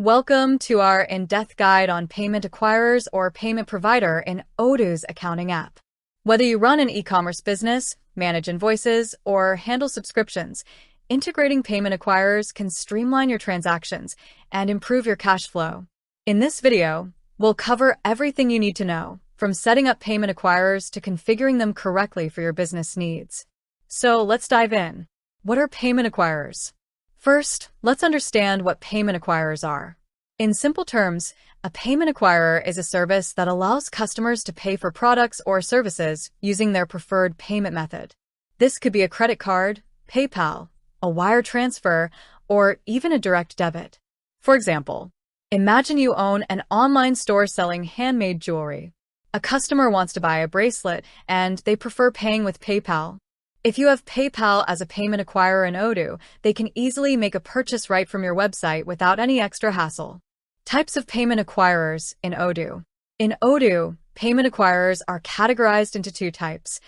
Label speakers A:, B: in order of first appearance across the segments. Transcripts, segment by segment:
A: Welcome to our in-depth guide on payment acquirers or payment provider in Odoo's accounting app. Whether you run an e-commerce business, manage invoices, or handle subscriptions, integrating payment acquirers can streamline your transactions and improve your cash flow. In this video, we'll cover everything you need to know, from setting up payment acquirers to configuring them correctly for your business needs. So let's dive in. What are payment acquirers? First, let's understand what payment acquirers are. In simple terms, a payment acquirer is a service that allows customers to pay for products or services using their preferred payment method. This could be a credit card, PayPal, a wire transfer, or even a direct debit. For example, imagine you own an online store selling handmade jewelry. A customer wants to buy a bracelet and they prefer paying with PayPal. If you have PayPal as a payment acquirer in Odoo, they can easily make a purchase right from your website without any extra hassle. Types of payment acquirers in Odoo. In Odoo, payment acquirers are categorized into two types: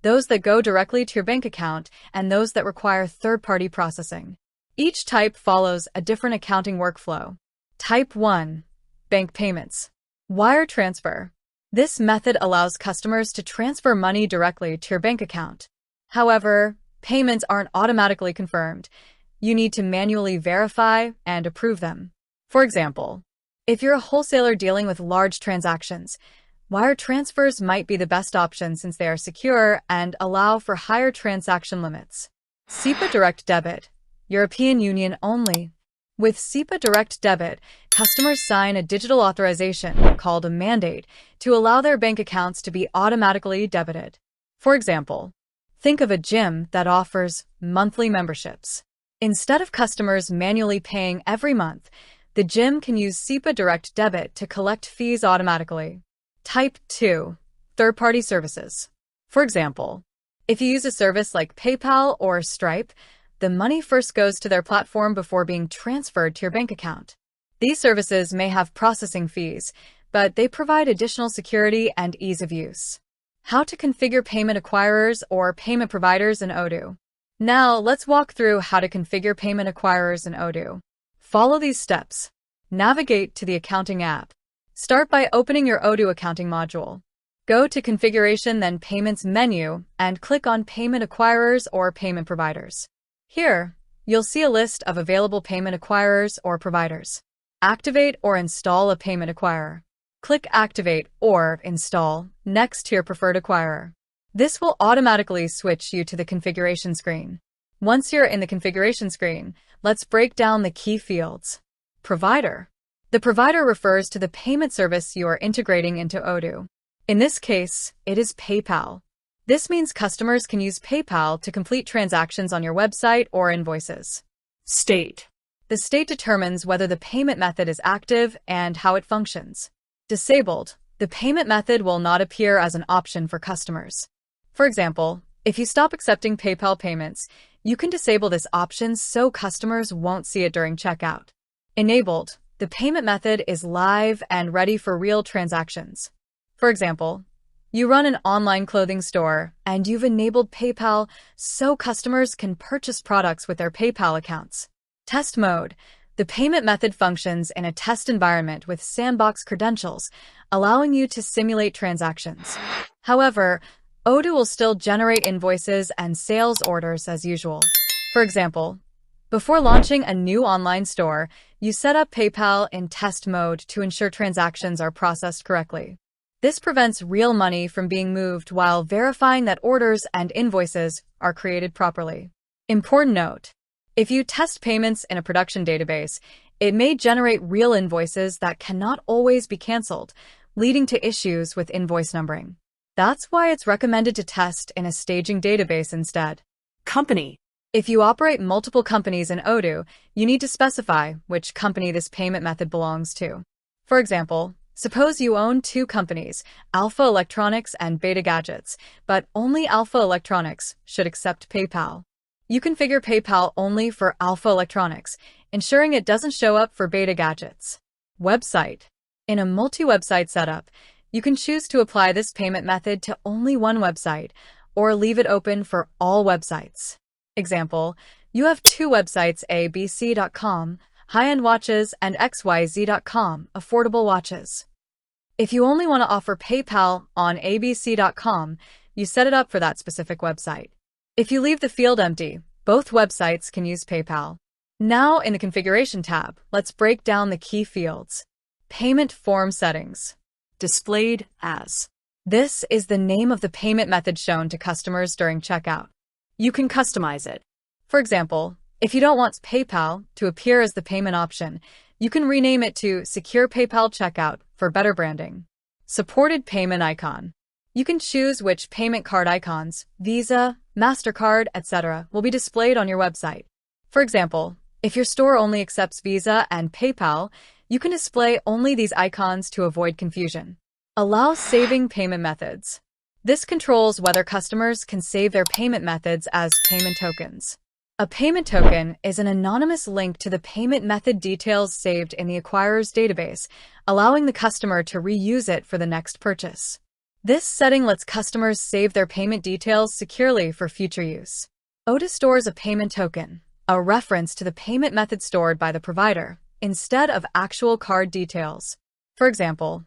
A: those that go directly to your bank account and those that require third-party processing. Each type follows a different accounting workflow. Type 1. Bank payments. Wire transfer. This method allows customers to transfer money directly to your bank account. However, payments aren't automatically confirmed. You need to manually verify and approve them. For example, if you're a wholesaler dealing with large transactions, wire transfers might be the best option since they are secure and allow for higher transaction limits. SEPA Direct Debit, European Union only. With SEPA Direct Debit, customers sign a digital authorization called a mandate to allow their bank accounts to be automatically debited. For example, think of a gym that offers monthly memberships. Instead of customers manually paying every month, the gym can use SEPA Direct Debit to collect fees automatically. Type 2. Third-party services. For example, if you use a service like PayPal or Stripe, the money first goes to their platform before being transferred to your bank account. These services may have processing fees, but they provide additional security and ease of use. How to configure payment acquirers or payment providers in Odoo. Now, let's walk through how to configure payment acquirers in Odoo. Follow these steps. Navigate to the accounting app. Start by opening your Odoo accounting module. Go to Configuration, then Payments menu, and click on Payment Acquirers or Payment Providers. Here, you'll see a list of available payment acquirers or providers. Activate or install a payment acquirer. Click Activate or Install next to your preferred acquirer. This will automatically switch you to the configuration screen. Once you're in the configuration screen, let's break down the key fields. Provider. The provider refers to the payment service you are integrating into Odoo. In this case, it is PayPal. This means customers can use PayPal to complete transactions on your website or invoices. State. The state determines whether the payment method is active and how it functions. Disabled. The payment method will not appear as an option for customers. For example, if you stop accepting PayPal payments, you can disable this option so customers won't see it during checkout. Enabled. The payment method is live and ready for real transactions. For example, you run an online clothing store and you've enabled PayPal so customers can purchase products with their PayPal accounts. Test mode. The payment method functions in a test environment with sandbox credentials, allowing you to simulate transactions. However, Odoo will still generate invoices and sales orders as usual. For example, before launching a new online store, you set up PayPal in test mode to ensure transactions are processed correctly. This prevents real money from being moved while verifying that orders and invoices are created properly. Important note: if you test payments in a production database, it may generate real invoices that cannot always be canceled, leading to issues with invoice numbering. That's why it's recommended to test in a staging database instead. Company. If you operate multiple companies in Odoo, you need to specify which company this payment method belongs to. For example, suppose you own two companies, Alpha Electronics and Beta Gadgets, but only Alpha Electronics should accept PayPal. You configure PayPal only for Alpha Electronics, ensuring it doesn't show up for Beta Gadgets. Website. In a multi-website setup, you can choose to apply this payment method to only one website or leave it open for all websites. Example, you have two websites, abc.com, high-end watches, and XYZ.com, affordable watches. If you only want to offer PayPal on ABC.com, you set it up for that specific website. If you leave the field empty, both websites can use PayPal. Now, in the Configuration tab, let's break down the key fields. Payment form settings. Displayed as. This is the name of the payment method shown to customers during checkout. You can customize it. For example, if you don't want PayPal to appear as the payment option, you can rename it to Secure PayPal Checkout for better branding. Supported payment icon. You can choose which payment card icons, Visa, MasterCard, etc., will be displayed on your website. For example, if your store only accepts Visa and PayPal, you can display only these icons to avoid confusion. Allow saving payment methods. This controls whether customers can save their payment methods as payment tokens. A payment token is an anonymous link to the payment method details saved in the acquirer's database, allowing the customer to reuse it for the next purchase. This setting lets customers save their payment details securely for future use. Odoo stores a payment token, a reference to the payment method stored by the provider, instead of actual card details. For example,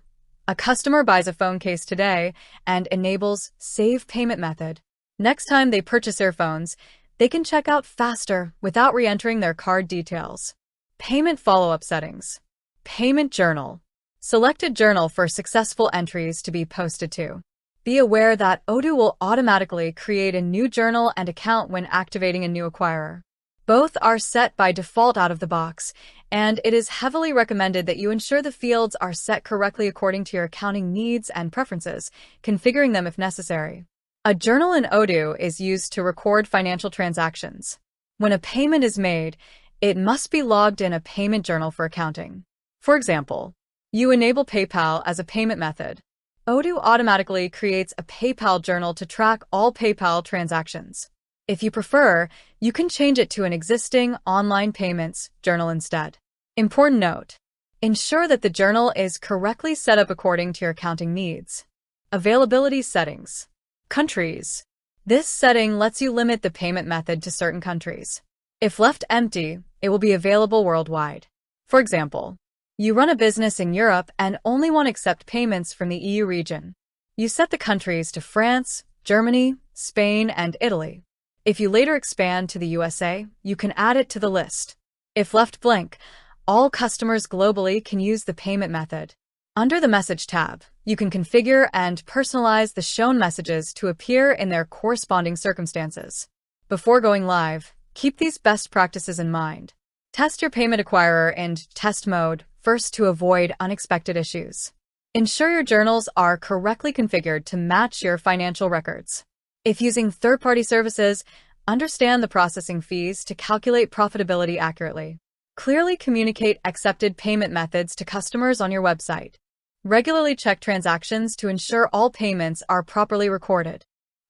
A: a customer buys a phone case today and enables Save Payment Method. Next time they purchase earphones, they can check out faster without re-entering their card details. Payment follow-up settings. Payment journal. Select a journal for successful entries to be posted to. Be aware that Odoo will automatically create a new journal and account when activating a new acquirer. Both are set by default out of the box, and it is heavily recommended that you ensure the fields are set correctly according to your accounting needs and preferences, configuring them if necessary. A journal in Odoo is used to record financial transactions. When a payment is made, it must be logged in a payment journal for accounting. For example, you enable PayPal as a payment method. Odoo automatically creates a PayPal journal to track all PayPal transactions. If you prefer, you can change it to an existing online payments journal instead. Important note: ensure that the journal is correctly set up according to your accounting needs. Availability settings. Countries. This setting lets you limit the payment method to certain countries. If left empty, it will be available worldwide. For example, you run a business in Europe and only want to accept payments from the EU region. You set the countries to France, Germany, Spain, and Italy. If you later expand to the USA, you can add it to the list. If left blank, all customers globally can use the payment method. Under the Message tab, you can configure and personalize the shown messages to appear in their corresponding circumstances. Before going live, keep these best practices in mind. Test your payment acquirer in test mode first to avoid unexpected issues. Ensure your journals are correctly configured to match your financial records. If using third-party services, understand the processing fees to calculate profitability accurately. Clearly communicate accepted payment methods to customers on your website. Regularly check transactions to ensure all payments are properly recorded.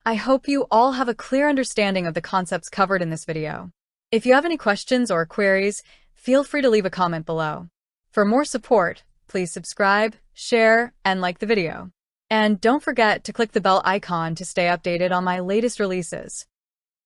A: I hope you all have a clear understanding of the concepts covered in this video. If you have any questions or queries, feel free to leave a comment below. For more support, please subscribe, share, and like the video. And don't forget to click the bell icon to stay updated on my latest releases.